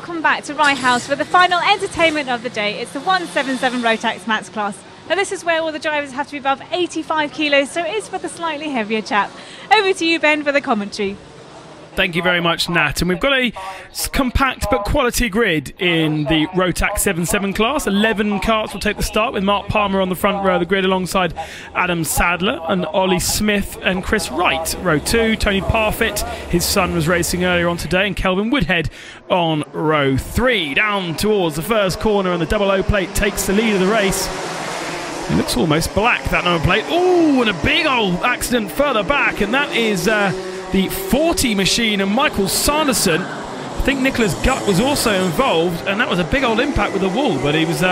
welcome back to Rye House for the final entertainment of the day. It's the 177 Rotax Max class. Now this is where all the drivers have to be above 85 kilos, so it is for the slightly heavier chap. Over to you, Ben, for the commentary. Thank you very much, Nat. And we've got a compact but quality grid in the Rotax 77 class. 11 karts will take the start, with Mark Palmer on the front row of the grid alongside Adam Sadler and Ollie Smith and Chris Wright. Row 2, Tony Parfitt, his son was racing earlier on today, and Kelvyn Woodhead on row 3. Down towards the first corner, and the double O plate takes the lead of the race. It looks almost black, that number plate. Oh, and a big old accident further back, and that is the 40 machine and Michael Sanderson. I think Nicholas Gutt was also involved, and that was a big old impact with the wall, but he was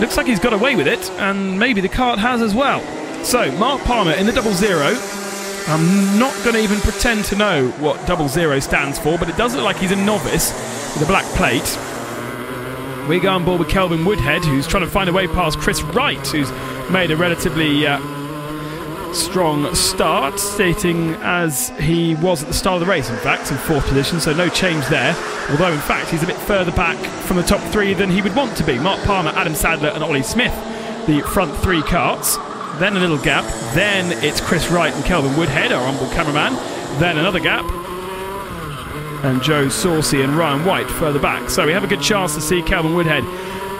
looks like he's got away with it, and maybe the kart has as well. So Mark Palmer in the 00. I'm not going to even pretend to know what 00 stands for, but it does look like he's a novice with a black plate. We go on board with Kelvyn Woodhead, who's trying to find a way past Chris Wright, who's made a relatively strong start, stating as he was at the start of the race, in fact, in 4th position, so no change there, although in fact he's a bit further back from the top 3 than he would want to be. Mark Palmer, Adam Sadler and Ollie Smith, the front 3 karts, then a little gap, then it's Chris Wright and Kelvyn Woodhead, our onboard cameraman, then another gap, and Joe Saucy and Ryan White further back. So we have a good chance to see Kelvyn Woodhead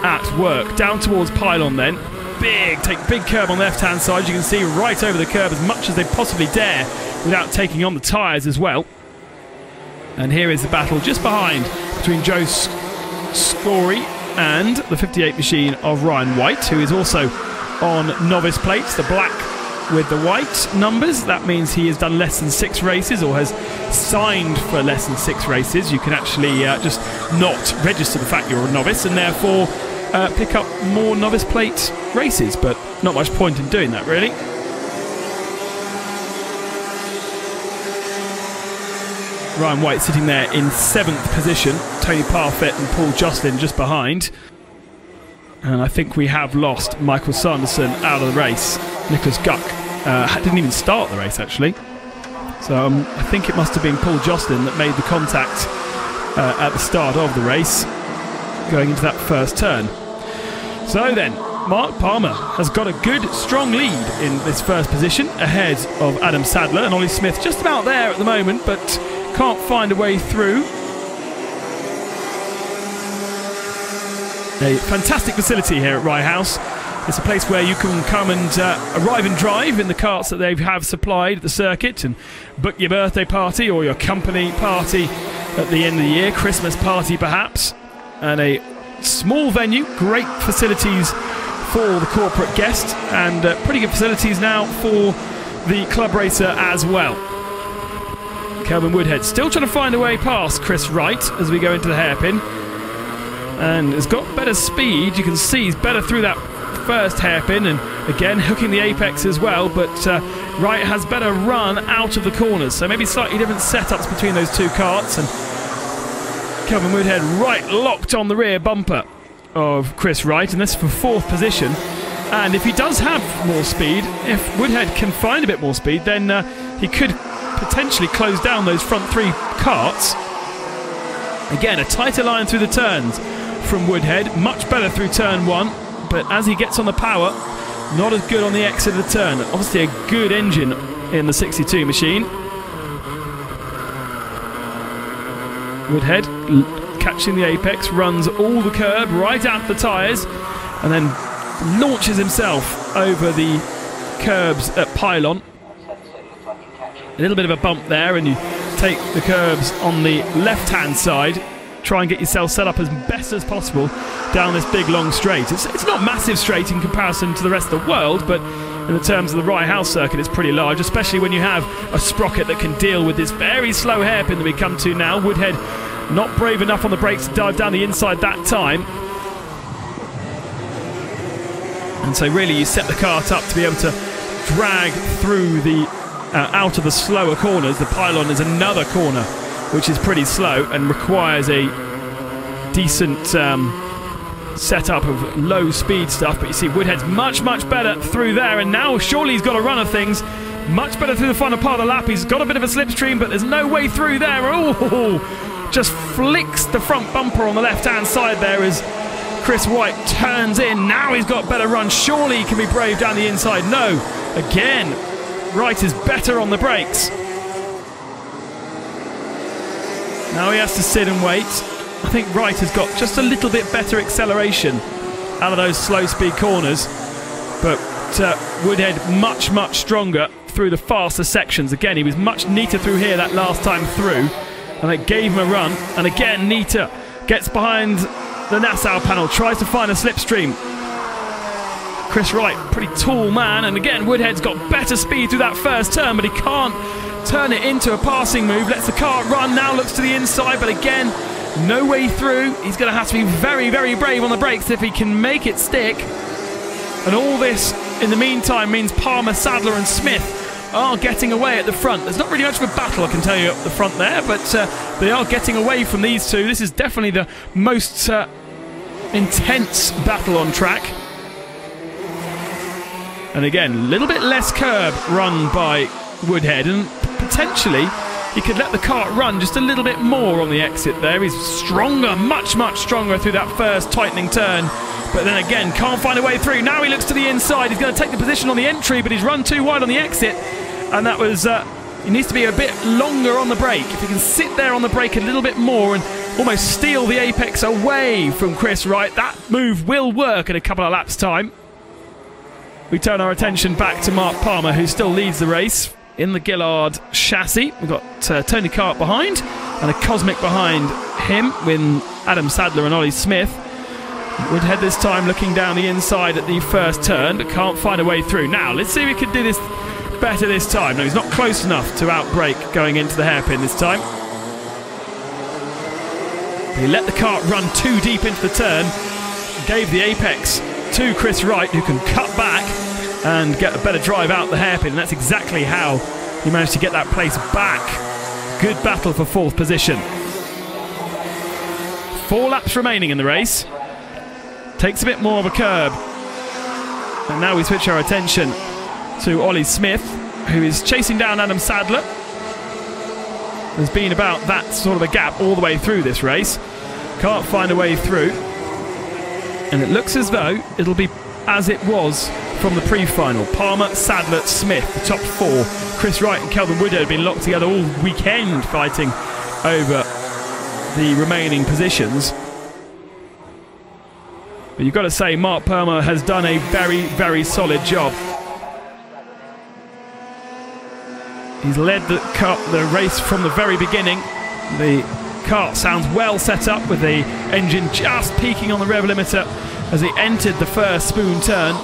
at work. Down towards pylon then. Take big curb on the left-hand side. You can see right over the curb as much as they possibly dare without taking on the tyres as well. And here is the battle just behind between Joe Scory and the 58 machine of Ryan White, who is also on novice plates, the black with the white numbers. That means he has done less than 6 races, or has signed for less than 6 races. You can actually just not register the fact you're a novice, and therefore pick up more novice plate races, but not much point in doing that, really. Ryan White sitting there in 7th position, Tony Parfitt and Paul Joslin just behind. And I think we have lost Michael Sanderson out of the race. Nicholas Guck didn't even start the race, actually. So I think it must have been Paul Joslin that made the contact at the start of the race, going into that first turn. So then, Mark Palmer has got a good, strong lead in this first position, ahead of Adam Sadler and Ollie Smith, just about there at the moment, but can't find a way through. A fantastic facility here at Rye House. It's a place where you can come and arrive and drive in the karts that they have supplied at the circuit, and book your birthday party or your company party at the end of the year, Christmas party perhaps, and a small venue, great facilities for the corporate guest, and pretty good facilities now for the club racer as well. Kelvyn Woodhead still trying to find a way past Chris Wright as we go into the hairpin, and has got better speed. You can see he's better through that first hairpin, and again hooking the apex as well, but Wright has better run out of the corners, so maybe slightly different setups between those 2 karts. And Kelvyn Woodhead right locked on the rear bumper of Chris Wright, and this for 4th position. And if he does have more speed, if Woodhead can find a bit more speed, then he could potentially close down those front 3 karts. Again, a tighter line through the turns from Woodhead, much better through turn 1, but as he gets on the power, not as good on the exit of the turn. Obviously a good engine in the 62 machine. Woodhead catching the apex, runs all the curb right out the tyres, and then launches himself over the curbs at pylon. A little bit of a bump there, and you take the curbs on the left-hand side, try and get yourself set up as best as possible down this big long straight. It's not massive straight in comparison to the rest of the world, but in the terms of the Rye House circuit, it's pretty large, especially when you have a sprocket that can deal with this very slow hairpin that we come to now. Woodhead not brave enough on the brakes to dive down the inside that time. And so really you set the kart up to be able to drag through the out of the slower corners. The pylon is another corner which is pretty slow and requires a decent setup of low speed stuff, but you see Woodhead's much better through there, and now surely he's got a run of things. Much better through the final part of the lap. He's got a bit of a slipstream, but there's no way through there. Oh, just flicks the front bumper on the left-hand side there as Chris White turns in. Now he's got better run. Surely he can be brave down the inside. No, again, Wright is better on the brakes. Now he has to sit and wait. I think Wright has got just a little bit better acceleration out of those slow speed corners, but Woodhead much stronger through the faster sections. Again, he was much neater through here that last time through, and it gave him a run. And again, neater, gets behind the Nassau panel, tries to find a slipstream. Chris Wright, pretty tall man, and again Woodhead's got better speed through that first turn, but he can't turn it into a passing move. Lets the car run, now looks to the inside, but again, no way through. He's going to have to be very brave on the brakes if he can make it stick. And all this, in the meantime, means Palmer, Sadler and Smith are getting away at the front. There's not really much of a battle, I can tell you, up the front there, but they are getting away from these two. This is definitely the most intense battle on track. And again, a little bit less curb run by Woodhead, and potentially he could let the kart run just a little bit more on the exit there. He's stronger, much stronger through that first tightening turn, but then again can't find a way through. Now he looks to the inside. He's going to take the position on the entry, but he's run too wide on the exit, and that was he needs to be a bit longer on the brake. If he can sit there on the brake a little bit more and almost steal the apex away from Chris Wright, that move will work in a couple of laps time. We turn our attention back to Mark Palmer, who still leads the race in the Gillard chassis. We've got Tony Cart behind and a Cosmic behind him with Adam Sadler and Ollie Smith. Woodhead this time looking down the inside at the first turn, but can't find a way through. Now, let's see if we can do this better this time. No, he's not close enough to outbrake going into the hairpin this time. He let the kart run too deep into the turn, gave the apex to Chris Wright, who can cut back and get a better drive out the hairpin, and that's exactly how he managed to get that place back. Good battle for fourth position. 4 laps remaining in the race. Takes a bit more of a curb. And now we switch our attention to Ollie Smith, who is chasing down Adam Sadler. There's been about that sort of a gap all the way through this race. Can't find a way through. And it looks as though it'll be as it was from the pre-final. Palmer, Sadler, Smith, the top 4. Chris Wright and Kelvyn Woodhead have been locked together all weekend fighting over the remaining positions. But you've got to say Mark Palmer has done a very solid job. He's led the race from the very beginning. The kart sounds well set up with the engine just peaking on the rev limiter as he entered the first spoon turn.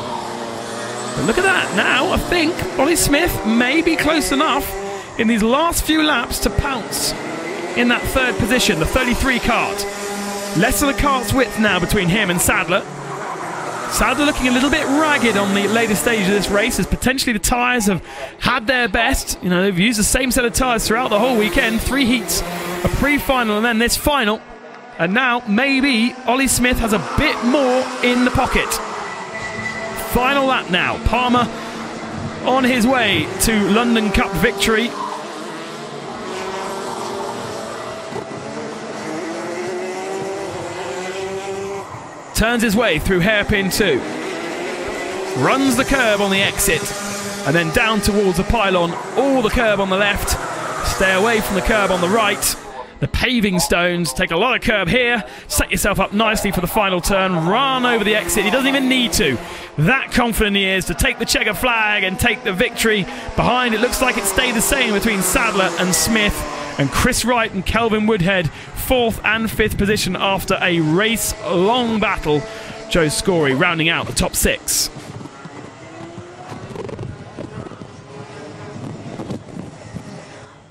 But look at that. Now I think Ollie Smith may be close enough in these last few laps to pounce in that third position, the 33 kart. Less of the kart's width now between him and Sadler. Sadler looking a little bit ragged on the later stage of this race, as potentially the tyres have had their best. You know, they've used the same set of tyres throughout the whole weekend. 3 heats, a pre-final and then this final. And now maybe Ollie Smith has a bit more in the pocket. Final lap now. Palmer on his way to London Cup victory. Turns his way through hairpin 2. Runs the curb on the exit and then down towards the pylon. All the curb on the left. Stay away from the curb on the right. The paving stones take a lot of curb here. Set yourself up nicely for the final turn. Run over the exit. He doesn't even need to. That confident he is to take the checker flag and take the victory. Behind, it looks like it stayed the same between Sadler and Smith. And Chris Wright and Kelvyn Woodhead, 4th and 5th position after a race-long battle. Joe Scory rounding out the top 6.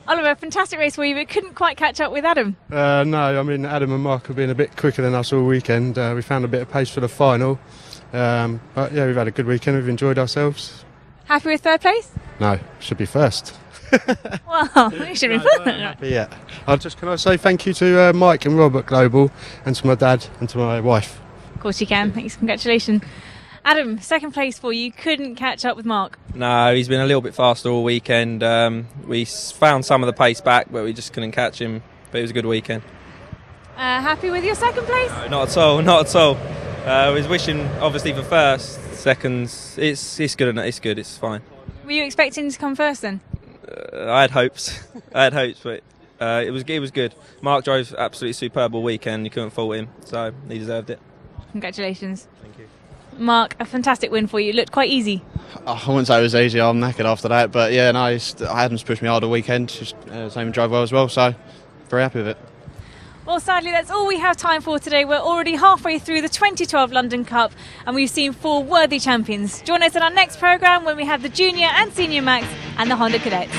Oliver, fantastic race for you, but couldn't quite catch up with Adam. No, I mean, Adam and Mark have been a bit quicker than us all weekend. We found a bit of pace for the final. But yeah, we've had a good weekend. We've enjoyed ourselves. Happy with 3rd place? No, should be 1st. Well, you should be first. Yeah. Can I say thank you to Mike and Rob at Global, and to my dad and to my wife. Of course you can. Thanks. Congratulations. Adam, 2nd place for you. Couldn't catch up with Mark. No, he's been a little bit faster all weekend. We found some of the pace back, but we just couldn't catch him. But it was a good weekend. Happy with your second place? No, not at all, not at all. I was wishing, obviously, for first, seconds. It's good enough. It's good. It's fine. Were you expecting to come first then? I had hopes. but it was good. Mark drove absolutely superb all weekend. You couldn't fault him, so he deserved it. Congratulations. Thank you. Mark, a fantastic win for you. It looked quite easy. I wouldn't say it was easy. I'm knackered after that, but yeah, no, Adam's pushed me hard all weekend. Same drove well as well, so very happy with it. Well, sadly, that's all we have time for today. We're already halfway through the 2012 London Cup and we've seen 4 worthy champions. Join us in our next programme when we have the Junior and Senior Max and the Honda Cadets.